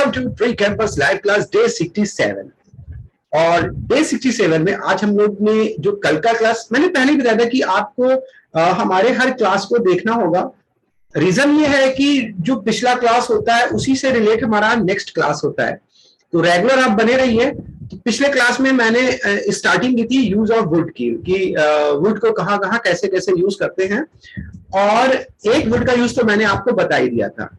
Welcome to tree campus live class day 67। और day 67 में आज हम लोग ने जो कल का क्लास, मैंने पहले भी बताया था कि आपको हमारे हर क्लास को देखना होगा। रीजन ये है कि जो पिछला क्लास होता है उसी से रिलेट हमारा नेक्स्ट क्लास होता है, तो रेगुलर आप बने रहिए। तो पिछले क्लास में मैंने स्टार्टिंग की थी यूज ऑफ वुड की, कि वुड को कहाँ कहाँ कैसे कैसे यूज करते हैं, और एक वुड का यूज तो मैंने आपको बता ही दिया था।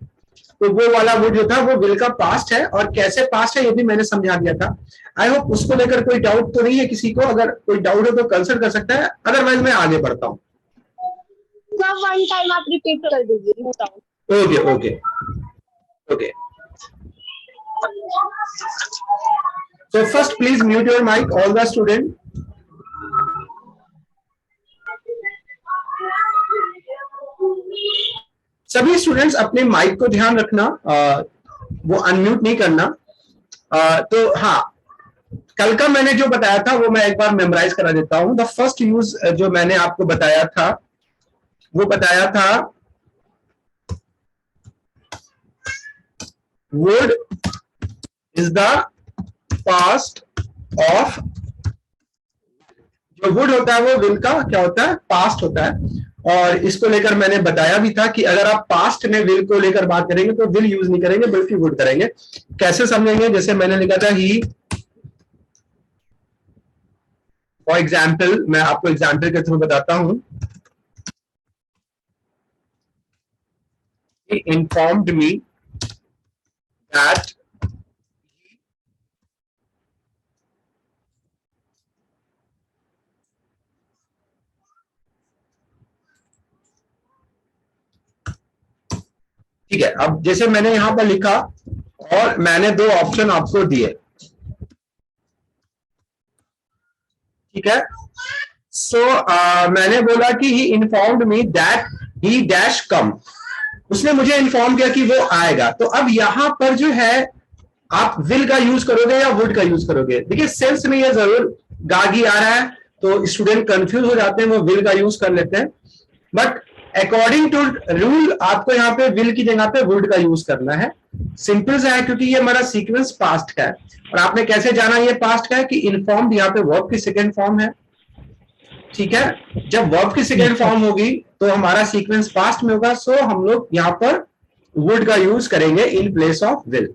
तो वो वाला वुड जो था वो विल का पास्ट है, और कैसे पास्ट है ये भी मैंने समझा दिया था। आई होप उसको लेकर कोई डाउट तो नहीं है किसी को। अगर कोई डाउट हो तो कंसल्ट कर सकता है, अदरवाइज मैं आगे बढ़ता हूँ। वन टाइम आप रिपीट कर दीजिए। Okay okay okay. So first please mute your mic, all the student. सभी स्टूडेंट्स अपने माइक को ध्यान रखना, वो अनम्यूट नहीं करना। तो हाँ, कल का मैंने जो बताया था वो मैं एक बार मेमोराइज करा देता हूं। द फर्स्ट यूज जो मैंने आपको बताया था वो बताया था would is the past of. जो वुड होता है वो विल का क्या होता है, पास्ट होता है। और इसको लेकर मैंने बताया भी था कि अगर आप पास्ट में विल को लेकर बात करेंगे तो विल यूज नहीं करेंगे बल्कि वुड करेंगे। कैसे समझेंगे, जैसे मैंने लिखा था ही, फॉर एग्जाम्पल, मैं आपको एग्जाम्पल के थ्रू बताता हूं। He informed me that ठीक है। अब जैसे मैंने यहां पर लिखा और मैंने दो ऑप्शन आपको दिए, ठीक है। सो मैंने बोला कि he informed me that he dash come. उसने मुझे इन्फॉर्म किया कि वो आएगा। तो अब यहां पर जो है आप विल का यूज करोगे या वुड का यूज करोगे। देखिए सेंस में ये जरूर गागी आ रहा है तो स्टूडेंट कंफ्यूज हो जाते हैं, वो विल का यूज कर लेते हैं। बट अकॉर्डिंग टू रूल आपको यहाँ पे विल की जगह पे वुड का यूज करना है। सिंपल सा है, क्योंकि ये हमारा सीक्वेंस पास्ट का है। और आपने कैसे जाना ये पास्ट का है कि इन्फॉर्म यहाँ पे वर्ब की सेकेंड फॉर्म है, ठीक है। जब वर्ब की सेकेंड फॉर्म होगी तो हमारा सीक्वेंस पास्ट में होगा। सो हम लोग यहाँ पर वुड का यूज करेंगे इन प्लेस ऑफ विल।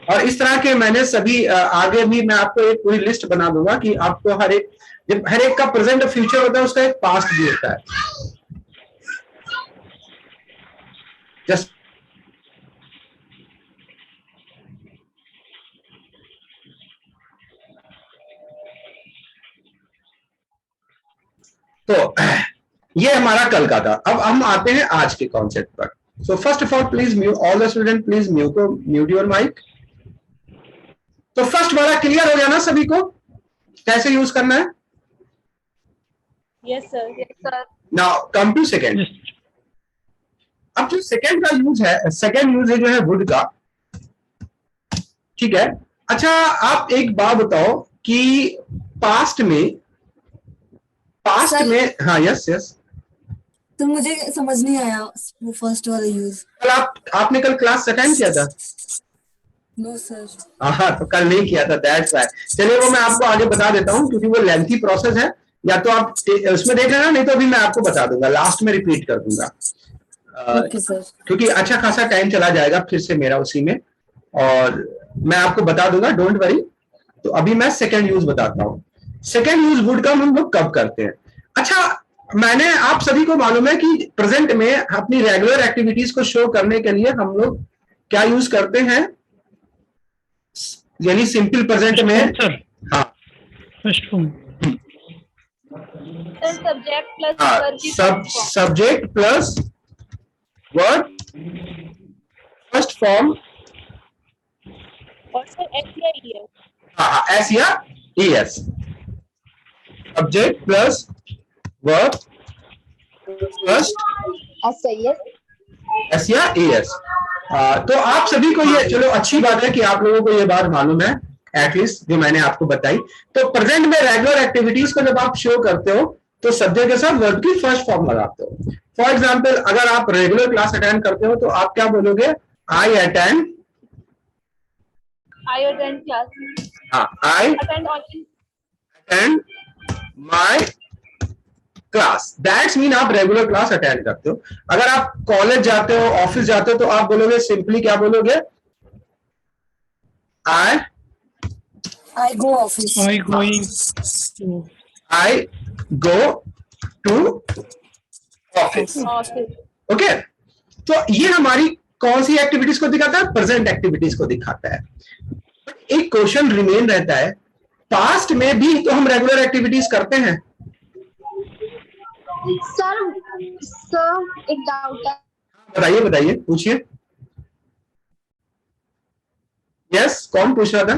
और इस तरह के मैंने सभी आगे भी मैं आपको एक पूरी लिस्ट बना दूंगा कि आपको हर एक का प्रेजेंट और फ्यूचर होता है, उसका एक पास्ट भी होता है। जस्ट तो ये हमारा कल का था। अब हम आते हैं आज के कॉन्सेप्ट पर। So first of all please mute all the student, please mute your mike. तो फर्स्ट वाला क्लियर हो गया ना सभी को, कैसे यूज करना है? Yes sir, yes sir. Now come to second. अब जो सेकेंड का यूज है, सेकेंड यूज है जो है वुड का, ठीक है। अच्छा आप एक बात बताओ कि पास्ट में हाँ यस यस, तो मुझे समझ नहीं आया वो फर्स्ट वाला यूज। कल आपने कल क्लास अटेंड किया था? No sir. हाँ तो कल नहीं किया था, दैट्स व्हाई। चलिए वो मैं आपको आगे बता देता हूँ, क्योंकि वो लेंथी प्रोसेस है। या तो आप उसमें देख लेना, नहीं तो अभी मैं आपको बता दूंगा, लास्ट में रिपीट कर दूंगा। Okay sir. क्योंकि अच्छा खासा टाइम चला जाएगा फिर से मेरा उसी में, और मैं आपको बता दूंगा, डोंट वरी। तो अभी मैं सेकेंड यूज बताता हूँ। सेकेंड यूज वुड का हम लोग कब करते हैं? अच्छा, मैंने आप सभी को मालूम है कि प्रेजेंट में अपनी रेगुलर एक्टिविटीज को शो करने के लिए हम लोग क्या यूज करते हैं, यानी सिंपल प्रेजेंट में। हाँ subject plus verb first form, और सर एस या ई एस। हाँ एस या E S, subject plus verb first S या ई एस। तो आप सभी को ये, चलो अच्छी बात है कि आप लोगों को ये बात मालूम है, एटलीस्ट जो मैंने आपको बताई। तो प्रेजेंट में रेगुलर एक्टिविटीज को जब आप शो करते हो तो सब्जेक्ट के साथ वर्ब की फर्स्ट फॉर्म लगाते हो। फॉर एग्जाम्पल अगर आप रेगुलर क्लास अटेंड करते हो तो आप क्या बोलोगे, I attend I attend class. हाँ, I Attend online. attend my class, that's mean आप रेगुलर क्लास अटेंड करते हो। अगर आप कॉलेज जाते हो, ऑफिस जाते हो, तो आप बोलोगे सिंपली, क्या बोलोगे? I I go office. I going to I go to office. Office. Office. Okay, तो ये हमारी कौन सी एक्टिविटीज को दिखाता है? प्रेजेंट एक्टिविटीज को दिखाता है। एक क्वेश्चन रिमेन रहता है, पास्ट में भी तो हम रेगुलर एक्टिविटीज करते हैं। सर एक डाउट है। बताइए बताइए, पूछिए। यस, कौन पूछ रहा था?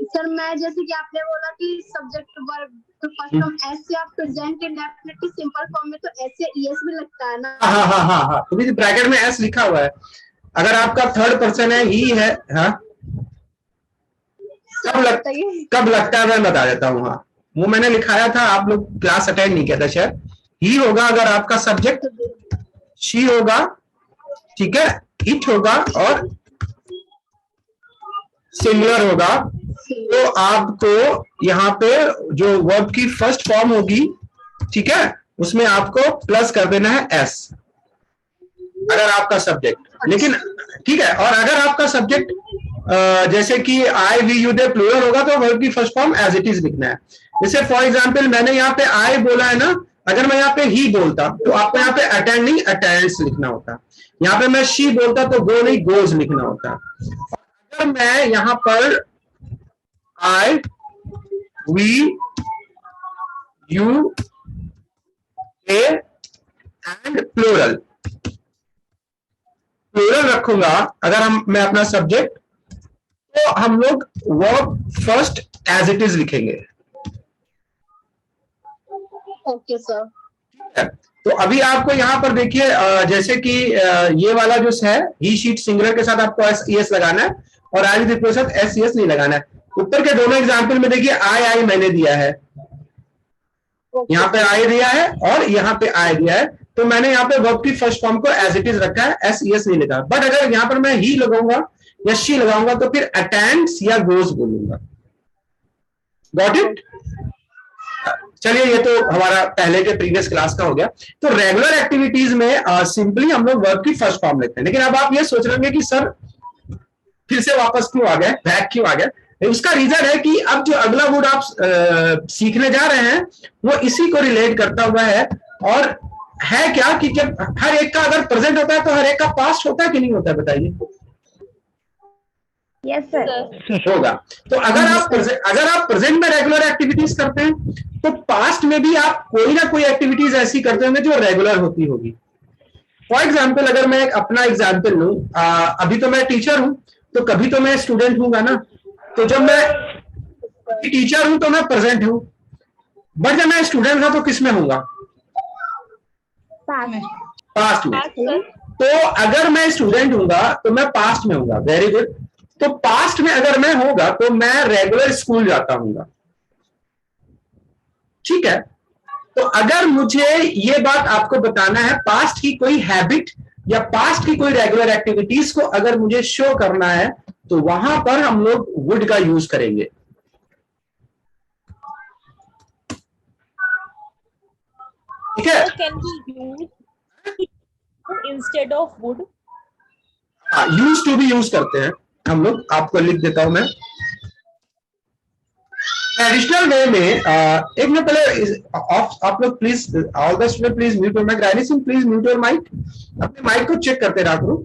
सर मैं जैसे कि आपने बोला कि सब्जेक्ट वर्ब तो फर्स्ट फॉर्म एस से आप प्रेजेंट इंडेफिनिट सिंपल फॉर्म में तो एस से ईएस भी लगता है ना। हाँ हाँ हाँ हाँ, तो भी ब्रैकेट में एस लिखा हुआ है। अगर आपका थर्ड पर्सन है, ही है, हाँ, कब लगता है मैं बता देता हूँ। हाँ, वो मैंने लिखाया था, आप लोग क्लास अटेंड नहीं किया था शायद। ही होगा अगर आपका सब्जेक्ट, शी होगा, ठीक है, इट होगा और सिंगुलर होगा, तो आपको यहाँ पे जो वर्ब की फर्स्ट फॉर्म होगी, ठीक है, उसमें आपको प्लस कर देना है एस, अगर आपका सब्जेक्ट। लेकिन ठीक है, और अगर आपका सब्जेक्ट जैसे कि I we you they plural होगा, तो वर्ब की first form as it is लिखना है। जैसे फॉर एग्जांपल मैंने यहाँ पे आई बोला है ना, अगर मैं यहाँ पे ही बोलता तो आपको यहाँ पे अटेंड नहीं अटेंड्स लिखना होता। यहाँ पे मैं शी बोलता तो गो नहीं गोज लिखना होता। अगर मैं यहाँ पर I we you a and plural रखूंगा, अगर मैं अपना सब्जेक्ट, तो हम लोग verb first as it is लिखेंगे। Okay sir. तो अभी आपको यहाँ पर देखिए, जैसे कि ये वाला जो है, ही शीट सिंगुलर के साथ आपको एस एस लगाना है और आई विद के साथ एस एस नहीं लगाना है। ऊपर के दोनों एग्जाम्पल में देखिए आई मैंने दिया है, यहाँ पे आई दिया है और यहाँ पे आई दिया है, तो मैंने यहाँ पे वर्ब की फर्स्ट फॉर्म को एज इट इज रखा है, एस एस नहीं लिखा। बट अगर यहाँ पर मैं ही लगाऊंगा या शी लगाऊंगा तो फिर अटेंड्स या गोज बोलूंगा। Got it? चलिए, ये तो हमारा पहले के प्रीवियस क्लास का हो गया। तो रेगुलर एक्टिविटीज में सिंपली हम लोग वर्ब की फर्स्ट फॉर्म लेते हैं। लेकिन अब आप ये सोच रहे होंगे कि सर फिर से वापस क्यों आ गए, बैक क्यों आ गए? उसका रीजन है कि अब जो अगला वर्ड आप सीखने जा रहे हैं वो इसी को रिलेट करता हुआ है। और है क्या कि जब हर एक का अगर प्रेजेंट होता है तो हर एक का पास्ट होता है कि नहीं होता है? बताइए। Yes sir. होगा। तो अगर आप प्रेजेंट में रेगुलर एक्टिविटीज करते हैं तो पास्ट में भी आप कोई ना कोई एक्टिविटीज ऐसी करते होंगे जो रेगुलर होती होगी। फॉर एग्जाम्पल, अगर मैं अपना एग्जाम्पल लूं, अभी तो मैं टीचर हूं, तो कभी तो मैं स्टूडेंट हूंगा ना। तो जब मैं टीचर हूं तो मैं प्रेजेंट हूं, बट जब मैं स्टूडेंट था तो किस में होगा? पास्ट में। तो अगर मैं स्टूडेंट हूंगा तो मैं पास्ट में होगा। Very good. तो पास्ट में अगर मैं होगा तो मैं रेगुलर स्कूल जाता हूंगा, ठीक है। तो अगर मुझे ये बात आपको बताना है, पास्ट की कोई हैबिट या पास्ट की कोई रेगुलर एक्टिविटीज को अगर मुझे शो करना है, तो वहां पर हम लोग वुड का यूज करेंगे। ठीक है। Can we use instead of would? हाँ, यूज टू भी यूज करते हैं हम लोग। आपको लिख देता हूं मैं। ट्रेडिशनल वे में एक मिनट पहले आप लोग please, all the student please mute your mike. Rani Singh please mute your mike, अपने माइक को चेक करते रहा करो।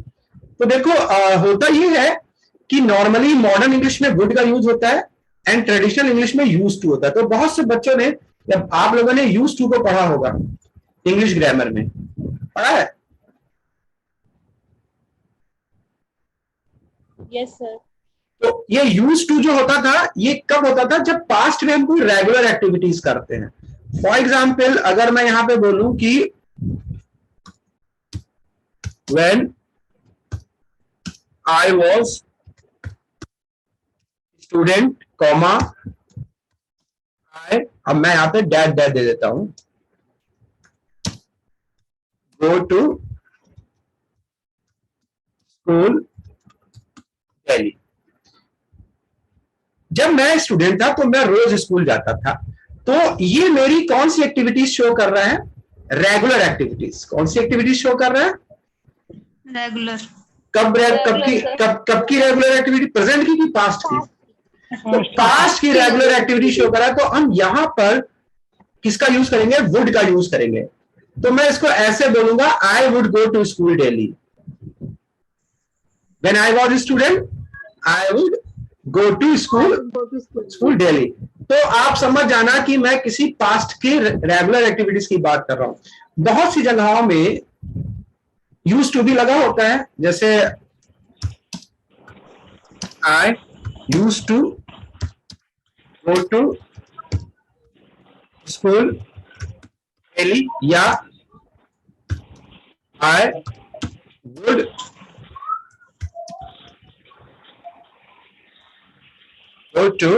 तो देखो, होता ये है कि नॉर्मली मॉडर्न इंग्लिश में वुड का यूज होता है एंड ट्रेडिशनल इंग्लिश में यूज टू होता है। तो बहुत से बच्चों ने, जब आप लोगों ने यूज टू को पढ़ा होगा इंग्लिश ग्रामर में, पढ़ा है? Yes, sir. तो ये यूज टू जो होता था, ये कब होता था? जब पास्ट में हम कोई रेगुलर एक्टिविटीज करते हैं। फॉर एग्जाम्पल, अगर मैं यहां पे बोलूं कि when I was student comma I, अब मैं यहां पे डैड डैड दे देता हूं, गो टू स्कूल दिल्ली। जब मैं स्टूडेंट था तो मैं रोज स्कूल जाता था, तो ये मेरी कौन सी एक्टिविटीज शो कर रहा है? Regular activities. कौन सी एक्टिविटीज शो कर रहा है? रेगुलर। कब की रेगुलर एक्टिविटी? प्रेजेंट की पास्ट की? तो पास्ट की रेगुलर एक्टिविटी शो करा, तो हम यहां पर किसका यूज करेंगे? वुड का यूज करेंगे। तो मैं इसको ऐसे बोलूंगा, I would go to school daily. When I was student I would go to school daily. तो आप समझ जाना कि मैं किसी पास्ट की रेगुलर एक्टिविटीज की बात कर रहा हूं। बहुत सी जगहों में यूज टू भी लगा होता है, जैसे I use to go to school daily, या I would go to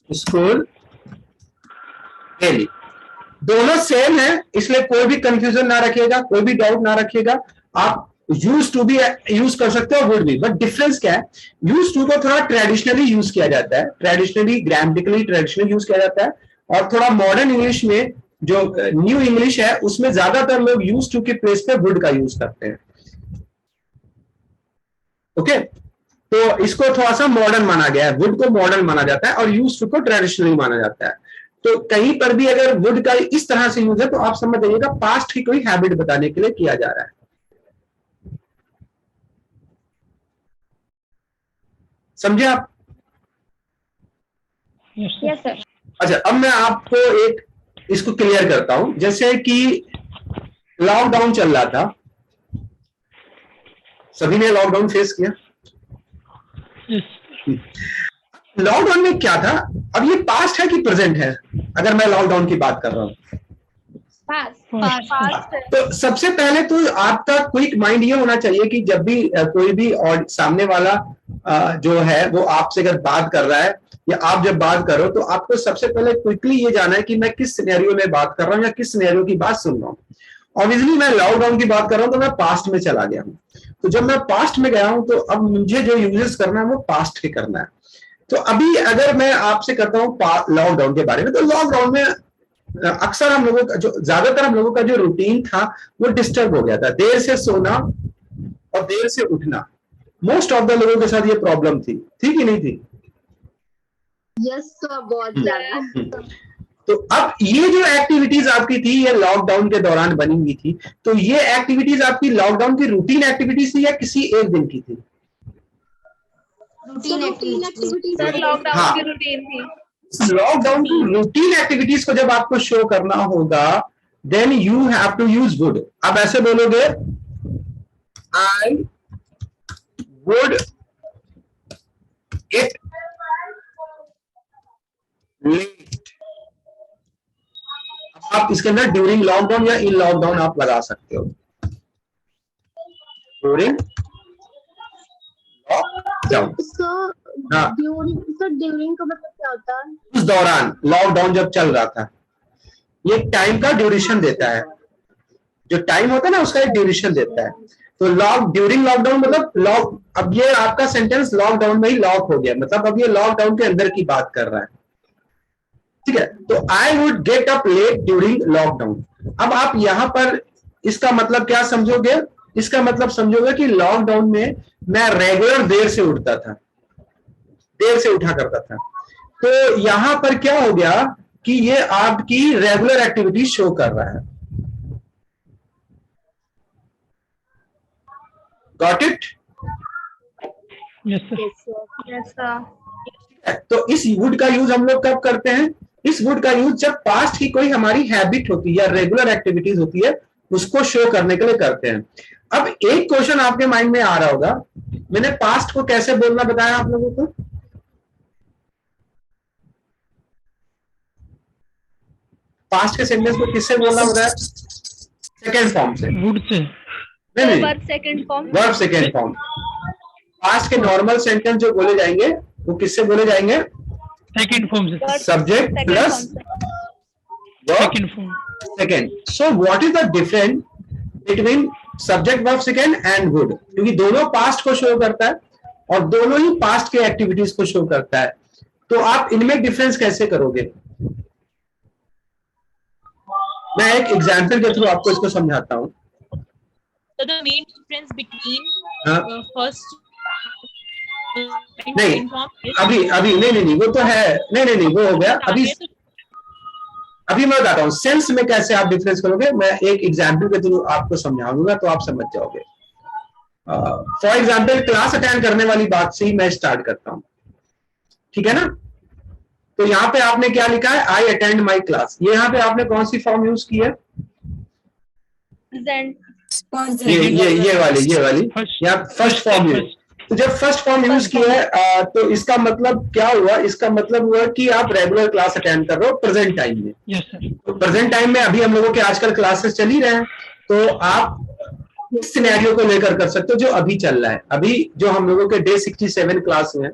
school daily. दोनों सेम है, इसलिए कोई भी कंफ्यूजन ना रखिएगा, कोई भी डाउट ना रखिएगा। आप यूज टू भी यूज कर सकते हो, वुड भी, बट डिफरेंस क्या है? यूज टू को थोड़ा ट्रेडिशनली यूज किया जाता है, ट्रेडिशनली ग्रामेटिकली ट्रेडिशनली यूज किया जाता है, और थोड़ा मॉडर्न इंग्लिश में जो न्यू इंग्लिश है उसमें ज्यादातर लोग यूज टू के प्लेस पे वुड का यूज करते हैं। ओके, तो इसको थोड़ा सा मॉडर्न माना गया है, वुड को मॉडर्न माना जाता है और यूज टू को ट्रेडिशनली माना जाता है। तो कहीं पर भी अगर वुड का इस तरह से यूज है तो आप समझ जाइएगा पास्ट की कोई हैबिट बताने के लिए किया जा रहा है। समझे आप? Yes, sir. अच्छा, अब मैं आपको एक इसको क्लियर करता हूं। जैसे कि लॉकडाउन चल रहा था, सभी ने लॉकडाउन फेस किया। लॉकडाउन में क्या था? अब ये पास्ट है कि प्रेजेंट है? अगर मैं लॉकडाउन की बात कर रहा हूं तो सबसे पहले तो आपका क्विक माइंड ये होना चाहिए कि जब भी कोई भी और सामने वाला जो है वो आपसे अगर बात कर रहा है या आप जब बात करो तो आपको सबसे पहले क्विकली ये जाना है कि मैं किस सिनेरियो में बात कर रहा हूँ या किस सिनेरियो की बात सुन रहा हूँ। ऑब्वियसली मैं लॉकडाउन की बात कर रहा हूँ तो मैं पास्ट में चला गया हूँ। तो जब मैं पास्ट में गया हूं तो अब मुझे जो यूजेस करना है वो पास्ट के करना है। तो अभी अगर मैं आपसे करता हूं लॉकडाउन के बारे में, तो लॉकडाउन में अक्सर हम लोगों का ज्यादातर हम लोगों का जो रूटीन था वो डिस्टर्ब हो गया था। देर से सोना और देर से उठना, मोस्ट ऑफ द लोगों के साथ ये प्रॉब्लम थी कि नहीं थी? यस सर, बहुत ज्यादा। तो अब ये जो एक्टिविटीज आपकी थी ये लॉकडाउन के दौरान बनी हुई थी, तो ये एक्टिविटीज आपकी लॉकडाउन की रूटीन एक्टिविटीज थी या किसी एक दिन की थी? Routine activities. लॉकडाउन की रूटीन थी। लॉकडाउन की रूटीन एक्टिविटीज को जब आपको शो करना होगा then you have to use would. आप ऐसे बोलोगे, आई वुड गेट लेट। आप इसके अंदर ड्यूरिंग लॉकडाउन या इन लॉकडाउन आप लगा सकते हो। ड्यूरिंग लॉकडाउन, हाँ, ड्यूरिंग का मतलब क्या होता है? उस दौरान, लॉकडाउन जब चल रहा था, ये टाइम का ड्यूरेशन देता है। जो टाइम होता है ना उसका एक ड्यूरेशन देता है। तो ड्यूरिंग लॉकडाउन मतलब अब ये आपका सेंटेंस लॉकडाउन में ही लॉक हो गया, मतलब अब ये लॉकडाउन के अंदर की बात कर रहा है। ठीक है, तो I would get up late during lockdown. अब आप यहां पर इसका मतलब क्या समझोगे? इसका मतलब समझोगे कि लॉकडाउन में मैं रेगुलर देर से उठता था, देर से उठा करता था। तो यहां पर क्या हो गया कि ये आपकी रेगुलर एक्टिविटी शो कर रहा है। Got it? Yes, sir. Yes, sir. तो इस वुड का यूज हम लोग कब करते हैं? इस वुड का यूज जब पास्ट की कोई हमारी हैबिट होती है या रेगुलर एक्टिविटीज होती है उसको शो करने के लिए करते हैं। अब एक क्वेश्चन आपके माइंड में आ रहा होगा, मैंने पास्ट को कैसे बोलना बताया आप लोगों को? पास्ट के सेंटेंस को किससे बोलना बताया? सेकेंड फॉर्म से। Would से। नहीं, verb second form. Verb second form. Past के नॉर्मल सेंटेंस जो बोले जाएंगे वो किससे बोले जाएंगे? Second form से। Subject plus Second form। Second. So what is the difference between subject verb second and would? क्योंकि दोनों पास्ट को शो करता है और दोनों ही पास्ट के एक्टिविटीज को शो करता है। तो आप इनमें डिफरेंस कैसे करोगे? मैं एक एग्जाम्पल के थ्रू आपको इसको समझाता हूँ. So the main difference between हाँ? first नहीं, inform is अभी नहीं, वो तो है. नहीं, वो हो गया. अभी मैं बताता हूँ सेंस में कैसे आप डिफरेंस करोगे. मैं एक एग्जाम्पल के थ्रू आपको समझाऊंगा तो आप समझ जाओगे. फॉर एग्जाम्पल क्लास अटेंड करने वाली बात से ही मैं स्टार्ट करता हूँ. ठीक है ना? तो यहाँ पे आपने क्या लिखा है? I attend my class. ये यहाँ पे आपने कौन सी फॉर्म यूज की है? present. ये वाली यहाँ फर्स्ट फॉर्म यूज. तो जब फर्स्ट फॉर्म यूज किया है तो इसका मतलब क्या हुआ? इसका मतलब हुआ कि आप रेगुलर क्लास अटेंड कर रहे हो प्रेजेंट टाइम में. Yes, sir. तो प्रेजेंट टाइम में अभी हम लोगों के आजकल क्लासेस चल ही रहे हैं, तो आप इस सिनेरियो को लेकर कर सकते हो जो अभी चल रहा है. अभी जो हम लोगों के डे 67 क्लास में,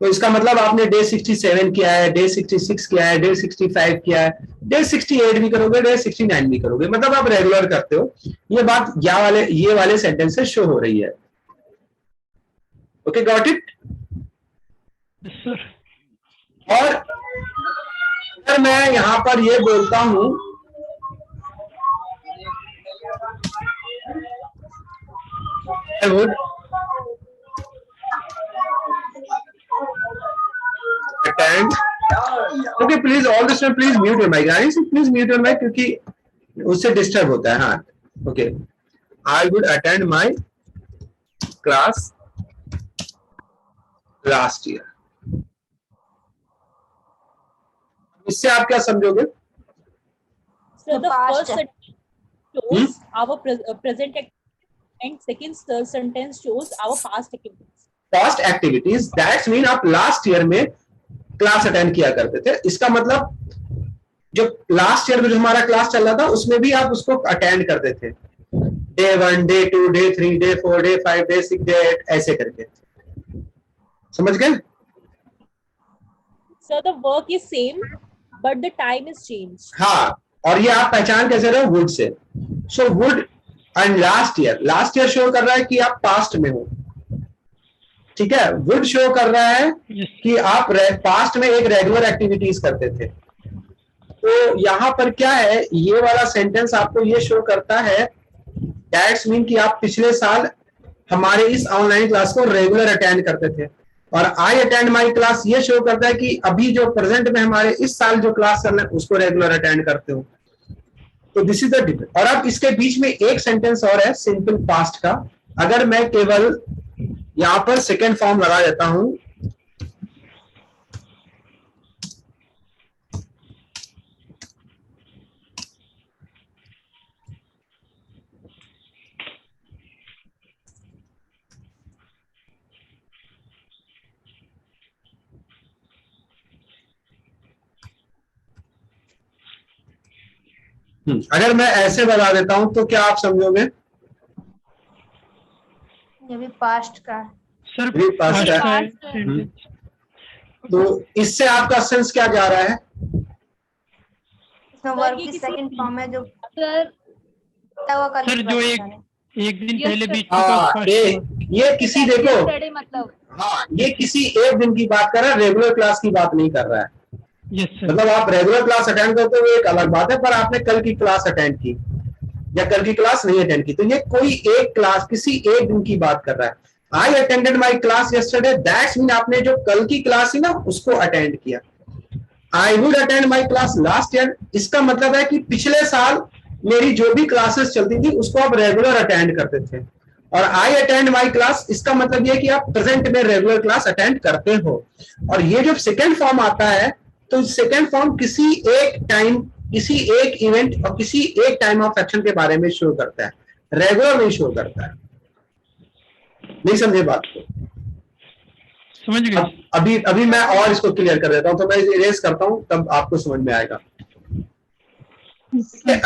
तो इसका मतलब आपने डे 67 किया है, डे 66 किया है, डे 65 किया है, डे 68 भी करोगे, डे 69 भी करोगे. मतलब आप रेगुलर करते हो. ये बात ये वाले सेंटेंस से शो हो रही है. Okay, got it? Yes, sir. और अगर मैं यहां पर ये बोलता हूं I would attend. Okay, please all the students please mute your mic. guys, please mute your mic क्योंकि उससे डिस्टर्ब होता है. हाँ, okay. I would attend my class last year. इससे आप क्या समझोगे? So the Past. first sentence shows our present and second sentence shows our past activities. Past activities. That's mean आप लास्ट ईयर में क्लास अटेंड किया करते थे. इसका मतलब जो लास्ट ईयर में जो हमारा क्लास चल रहा था उसमें भी आप उसको अटेंड करते थे. Day 1, day 2, day 3, day 4, day 5, day 6, day 8 ऐसे करके. समझ गए? So the work is same, but the time is changed. हाँ, और ये आप पहचान कैसे रहे हो? Would say. So would and last year show कर रहा है कि आप पास्ट में हो. ठीक है? वुड शो कर रहा है Yes. कि आप पास्ट में एक रेगुलर एक्टिविटीज करते थे. तो यहां पर क्या है? ये वाला सेंटेंस आपको ये शो करता है दैट्स मीन कि आप पिछले साल हमारे इस ऑनलाइन क्लास को रेगुलर अटेंड करते थे. और आई अटेंड माई क्लास ये शो करता है कि अभी जो प्रेजेंट में हमारे इस साल जो क्लास चल रहा है उसको रेगुलर अटेंड करते हो. तो दिस इज द डिफरेंस. और अब इसके बीच में एक सेंटेंस और है सिंपल पास्ट का. अगर मैं केवल यहां पर सेकेंड फॉर्म लगा देता हूं, अगर मैं ऐसे बता देता हूं तो क्या आप समझोगे? ये भी पास्ट का है. Sir, ये past past है. का sentence. तो इससे आपका सेंस क्या जा रहा है? इसमें वर्ब की सेकंड फॉर्म है जो Sir, Sir, जो एक दिन पहले बीत चुका हाँ, past. ये किसी देखो, मतलब हाँ, ये किसी एक दिन की बात कर रहा है, रेगुलर क्लास की बात नहीं कर रहा है. Yes, sir. मतलब आप रेगुलर क्लास अटेंड करते हो एक अलग बात है, पर आपने कल की क्लास अटेंड की या कल की क्लास नहीं अटेंड की, तो ये कोई एक क्लास किसी एक दिन की बात कर रहा है. I attended my class yesterday, that's mean आपने जो कल की क्लास थी ना उसको अटेंड किया. I would attend my class last year, इसका मतलब है कि पिछले साल मेरी जो भी क्लासेस चलती थी उसको आप रेगुलर अटेंड करते थे. और आई अटेंड माई क्लास इसका मतलब ये कि आप प्रेजेंट में रेगुलर क्लास अटेंड करते हो. और ये जो सेकेंड फॉर्म आता है, तो सेकेंड फॉर्म किसी एक टाइम, किसी एक इवेंट और किसी एक टाइम ऑफ एक्शन के बारे में शो करता है, रेगुलर नहीं शो करता है. नहीं समझे बात को? समझ गए? अभी मैं और इसको क्लियर कर देता हूं. तो मैं इरेज करता हूं तब आपको समझ में आएगा.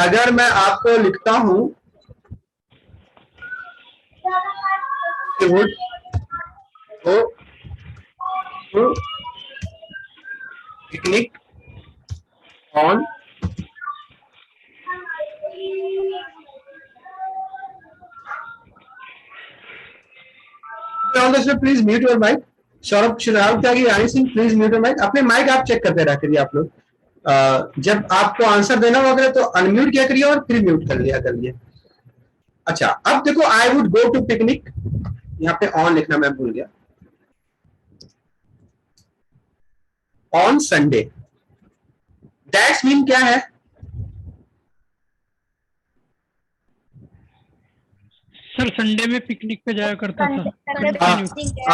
अगर मैं आपको लिखता हूं would go to picnic on please mute your mic. Saurabh Shirav Tyagi, Rani Singh please mute mic. अपने माइक आप चेक करते रह करिए आप लोग। जब आपको आंसर देना होगा तो अनम्यूट किया करिए और फिर म्यूट कर लिया करिए। अच्छा, अब देखो, I would go to picnic, यहाँ पे ऑन लिखना मैं भूल गया, ऑन संडे, दैट्स मीन क्या है? सर संडे में पिकनिक पे जाया करता था।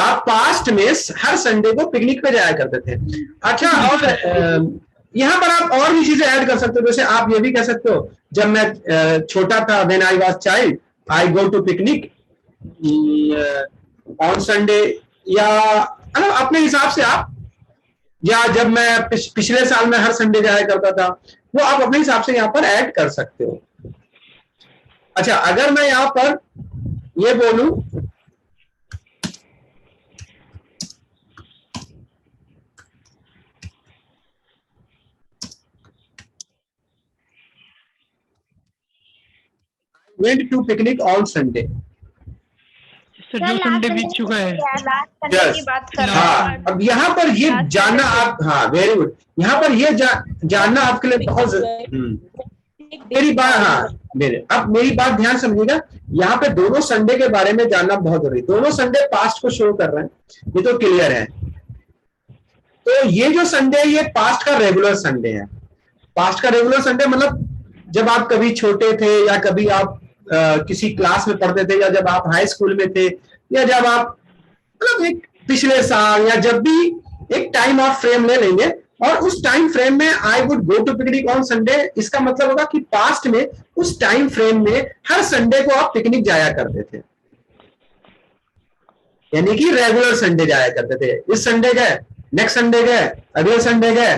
आप पास्ट में हर संडे को पिकनिक पे जाया करते थे। अच्छा, और यहाँ पर आप और भी चीजें ऐड कर सकते हो, जैसे आप ये भी कह सकते हो, जब मैं छोटा था, when I was child I go to picnic on Sunday, या मतलब अपने हिसाब से आप, या जब मैं पिछले साल में हर संडे जाया करता था, वो आप अपने हिसाब से यहाँ पर ऐड कर सकते हो। अच्छा, अगर मैं यहाँ पर ये बोलूं, went to picnic on Sunday, sir जो संडे बीत चुका है। yes. हाँ, अब यहाँ पर ये जानना आप, हाँ वेरी गुड, यहाँ पर ये जानना आपके लिए बहुत मेरी बात, हाँ मेरी बात ध्यान समझिएगा, यहाँ पे दोनों संडे के बारे में जानना बहुत जरूरी। दोनों संडे पास्ट को शो कर रहे हैं, ये तो क्लियर है। तो ये जो संडे है ये पास्ट का रेगुलर संडे है। पास्ट का रेगुलर संडे मतलब जब आप कभी छोटे थे, या कभी आप किसी क्लास में पढ़ते थे, या जब आप हाई स्कूल में थे, या जब आप मतलब एक पिछले साल, या जब भी एक टाइम ऑफ फ्रेम ले लेंगे, और उस टाइम फ्रेम में I would go to picnic on Sunday, इसका मतलब होगा कि पास्ट में उस टाइम फ्रेम में हर संडे को आप पिकनिक जाया करते थे, यानी कि रेगुलर संडे जाया करते थे। इस संडे गए, नेक्स्ट संडे गए, अगले संडे गए,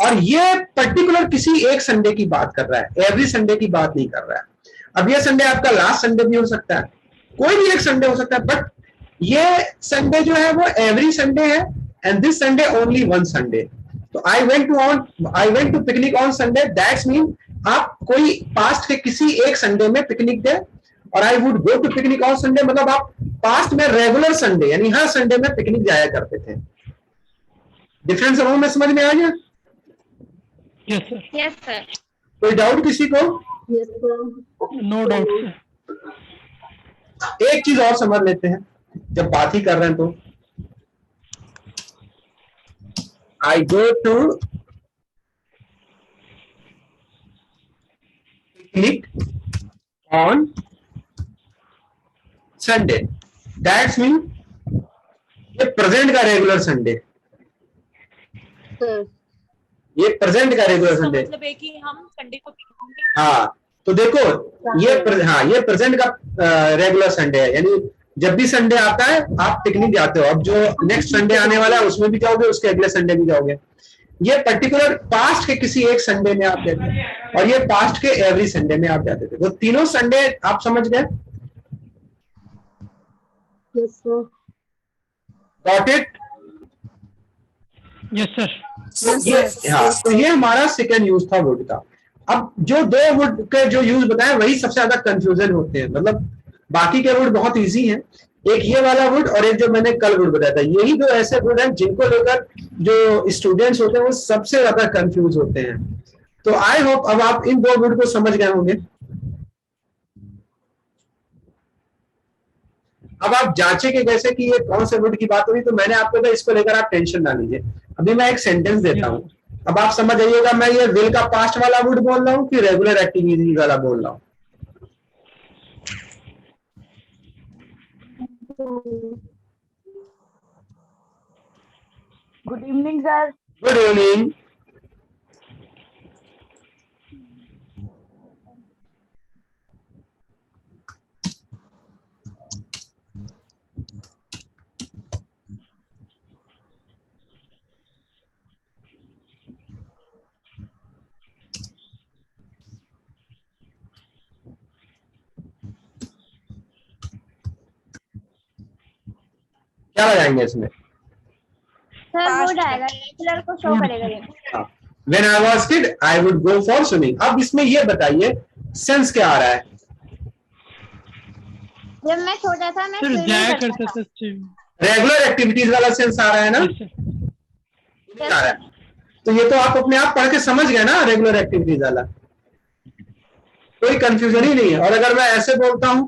और ये पर्टिकुलर किसी एक संडे की बात कर रहा है, एवरी संडे की बात नहीं कर रहा है। अब ये संडे आपका लास्ट संडे भी हो सकता है, कोई भी एक संडे हो सकता है, बट ये संडे जो है वो एवरी संडे है, and this Sunday only one Sunday. तो I went to picnic on Sunday, that's mean आप कोई पास्ट के किसी एक संडे में पिकनिक गए, और I would go to picnic on Sunday मतलब आप पास्ट में रेगुलर संडे यानी हर संडे में पिकनिक जाया करते थे। डिफरेंस में समझ में आ गया? Yes sir. कोई डाउट किसी को? No doubt. एक चीज और समझ लेते हैं जब बात ही कर रहे हैं तो, I go to picnic on Sunday, that's mean ये प्रेजेंट का रेगुलर संडे, ये प्रेजेंट का रेगुलर संडे, मतलब है कि हम संडे को, हाँ तो देखो ये ये प्रेजेंट का रेगुलर संडे है, यानी जब भी संडे आता है आप पिकनिक जाते हो। अब जो नेक्स्ट संडे आने वाला है उसमें भी जाओगे, उसके अगले संडे भी जाओगे। ये पर्टिकुलर पास्ट के किसी एक संडे में आप जाते थे, और ये पास्ट के एवरी संडे में आप जाते थे। तो तीनों संडे आप समझ गए? Got it? Yes sir. ये हाँ, तो ये हमारा सेकंड यूज था वुड का। अब जो दो वुड के जो यूज बताए वही सबसे ज्यादा कंफ्यूजन होते हैं, मतलब बाकी के वुड बहुत इजी हैं। एक ये वाला वुड और एक जो मैंने कल वुड बताया था, यही दो ऐसे वुड हैं जिनको लेकर जो स्टूडेंट्स होते हैं वो सबसे ज्यादा कंफ्यूज होते हैं। तो आई होप अब आप इन दो वुड को समझ गए होंगे। अब आप जांचेंगे जैसे कि ये कौन से वुड की बात हुई, तो मैंने आपको कहा इसको लेकर आप टेंशन ना लीजिए। अभी मैं एक सेंटेंस देता हूं, अब आप समझ आइएगा मैं ये विल का पास्ट वाला वुड बोल रहा हूँ कि रेगुलर एक्टिविटी वाला बोल रहा हूँ। Good evening sir. Good evening. क्या लगाएंगे इसमें? सर वुड आएगा, रेगुलर को शो करेगा ये। When I was kid, I would go for swimming. अब इसमें ये बताइए सेंस क्या आ रहा है? जब मैं छोटा था मैं सर स्विमिंग जाया करता करता था। था। रेगुलर एक्टिविटीज वाला सेंस आ रहा है ना? Yes sir. नहीं आ रहा है। तो ये तो आप अपने आप पढ़ के समझ गए ना, रेगुलर एक्टिविटीज वाला, कोई कंफ्यूजन ही नहीं है। और अगर मैं ऐसे बोलता हूं,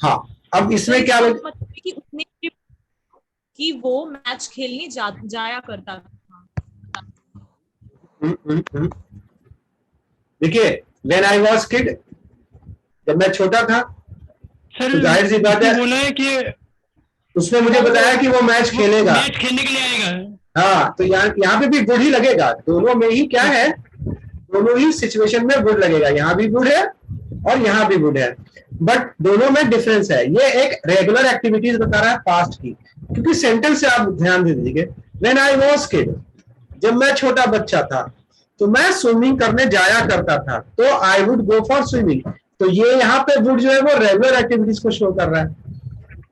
हाँ, अब इसमें क्या लग... मतलब है कि उसने कि वो मैच खेलने जाया करता था। देखिए, व्हेन आई वाज किड, जब मैं छोटा था, सर तो जाहिर सी बात है, उसने बोला है कि उसने मुझे बताया कि वो मैच खेलेगा। मैच खेलने के लिए आएगा। हाँ, तो यहाँ पे भी गुड ही लगेगा, दोनों में ही क्या है, दोनों ही सिचुएशन में गुड लगेगा, यहाँ भी गुड है और यहाँ भी गुड है, बट दोनों में डिफरेंस है। ये एक रेगुलर एक्टिविटीज बता रहा है पास्ट की, क्योंकि सेंटेंस से आप ध्यान दे दीजिए, व्हेन आई वाज किड, जब मैं छोटा बच्चा था तो मैं स्विमिंग करने जाया करता था, तो I would go for swimming. तो ये यहाँ पे वुड जो है वो रेगुलर एक्टिविटीज को शो कर रहा है,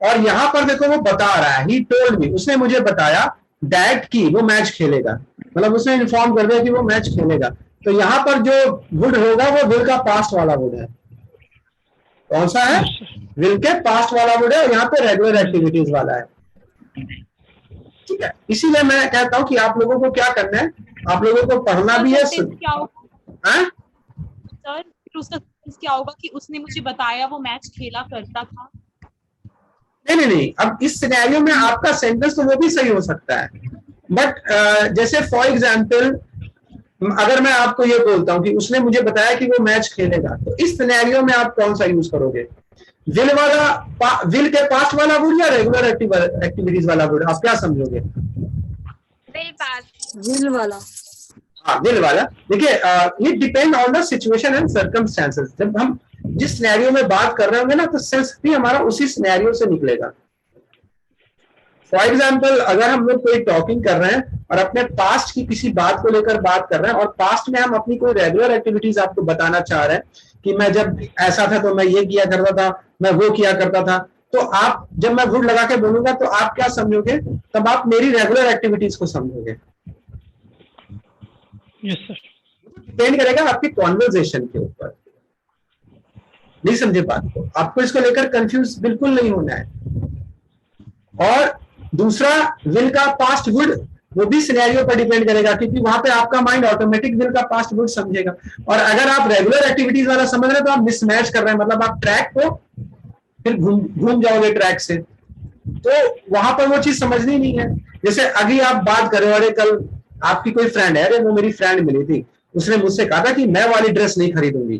और यहाँ पर देखो वो बता रहा है, ही टोल्ड मी, उसने मुझे बताया, दैट की वो मैच खेलेगा, मतलब उसने इन्फॉर्म कर दिया कि वो मैच खेलेगा। तो यहाँ पर जो वुड होगा वो विल का पास्ट वाला वुड है। कौन सा है? विल के पास्ट वाला वुड है, और यहाँ पे रेगुलर एक्टिविटीज वाला है। ठीक है, इसीलिए मैं कहता हूं कि आप लोगों को क्या करना है, आप लोगों को पढ़ना भी है। क्या होगा हाँ? सर, फिर उसका क्या होगा कि उसने मुझे बताया वो मैच खेला करता था? नहीं, अब इस सिनेरियो में आपका सेंटेंस तो वो भी सही हो सकता है, बट जैसे फॉर एग्जांपल अगर मैं आपको ये बोलता हूं कि उसने मुझे बताया कि वो मैच खेलेगा, तो इस सिनेरियो में आप कौन सा यूज करोगे? विल वाला, विल के पास्ट वाला वुड या रेगुलर एक्टिविटीज वाला वुड? आप क्या समझोगे? विल वाला। हाँ, विल वाला। देखिए, it depend on the situation and circumstances. जब हम जिस सिनेरियो में बात कर रहे होंगे ना, तो सेंस भी हमारा उसी सिनेरियो से निकलेगा। फॉर एग्जाम्पल, अगर हम लोग कोई टॉकिंग कर रहे हैं और अपने पास्ट की किसी बात को लेकर बात कर रहे हैं, और पास्ट में हम अपनी कोई रेगुलर एक्टिविटीज आपको बताना चाह रहे हैं कि मैं जब ऐसा था तो मैं ये किया करता था, मैं वो किया करता था, तो आप जब मैं वुड लगा के बोलूंगा तो आप क्या समझोगे? तब आप मेरी रेगुलर एक्टिविटीज को समझोगे। Yes sir. डिपेंड करेगा आपकी कॉन्वर्सेशन के ऊपर। नहीं समझे बात को? आपको इसको लेकर कंफ्यूज बिल्कुल नहीं होना है। और दूसरा, विल का पास्ट वुड, वो भी सिनेरियो पर डिपेंड करेगा, क्योंकि वहां पे आपका माइंड ऑटोमेटिक विल का पास्ट वुड समझेगा। और अगर आप रेगुलर एक्टिविटीज वाला समझ रहे हैं तो आप मिसमैच कर रहे हैं, मतलब आप ट्रैक को फिर घूम जाओगे ट्रैक से, तो वहां पर वो चीज समझनी नहीं है। जैसे अभी आप बात कर रहे हो, अरे कल आपकी कोई फ्रेंड है, अरे वो मेरी फ्रेंड मिली थी, उसने मुझसे कहा था कि मैं वाली ड्रेस नहीं खरीदूंगी,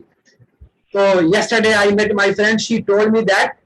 तो yesterday I met my friend, she told me that